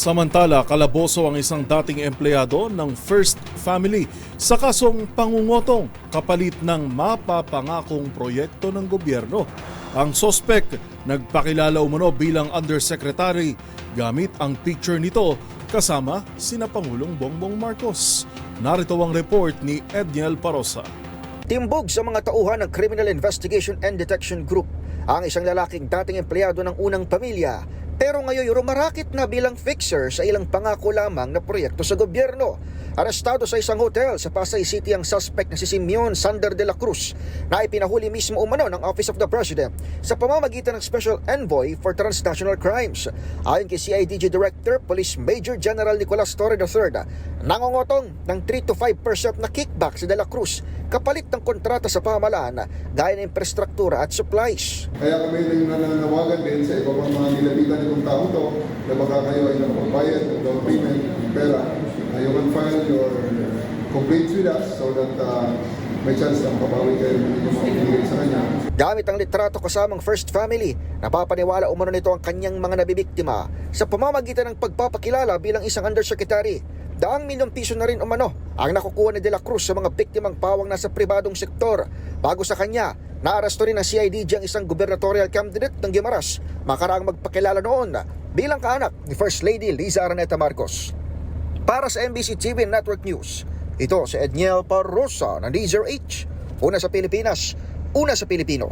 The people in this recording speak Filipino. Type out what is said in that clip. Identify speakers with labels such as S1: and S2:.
S1: Samantala, kalaboso ang isang dating empleyado ng First Family sa kasong pangungotong kapalit ng mapapangakong proyekto ng gobyerno. Ang sospek nagpakilala umano bilang undersecretary gamit ang picture nito kasama sina Pangulong Bongbong Marcos. Narito ang report ni Edniel Parosa.
S2: Timbog sa mga tauhan ng Criminal Investigation and Detection Group ang isang lalaking dating empleyado ng unang pamilya pero ngayon rumarakit na bilang fixer sa ilang pangako lamang na proyekto sa gobyerno. Arestado sa isang hotel sa Pasay City ang suspect na si Simeon Sander de la Cruz na ipinahuli mismo umano ng Office of the President sa pamamagitan ng Special Envoy for Transnational Crimes. Ayon kay CIDG Director Police Major General Nicolas Torre III, nangongotong ng 3 to 5% na kickback si de la Cruz kapalit ng kontrata sa pamahalaan gaya ng infrastruktura at supplies.
S3: Kaya kami rin nananawagan din sa iba pang mga nilapitan itong tao to na baka kayo ay nakapagbayad ng down payment ng pera. You can file your complaints with us so that may chance na makabawi kayo ng inyong makikigay sa kanya.
S2: Gamit ang litrato kasamang First Family, napapaniwala umano nito ang kanyang mga nabibiktima sa pamamagitan ng pagpapakilala bilang isang undersecretary. Daang milyong piso na rin umano ang nakukuha ni De La Cruz sa mga biktimang pawang nasa pribadong sektor. Bago sa kanya, naaresto rin ng CIDG ang isang gubernatorial candidate ng Guimaras makaraang magpakilala noon bilang kaanak ni First Lady Liza Araneta Marcos. Para sa MBC TV Network News, ito si Edniel Parosa ng DZRH. Una sa Pilipinas, una sa Pilipino.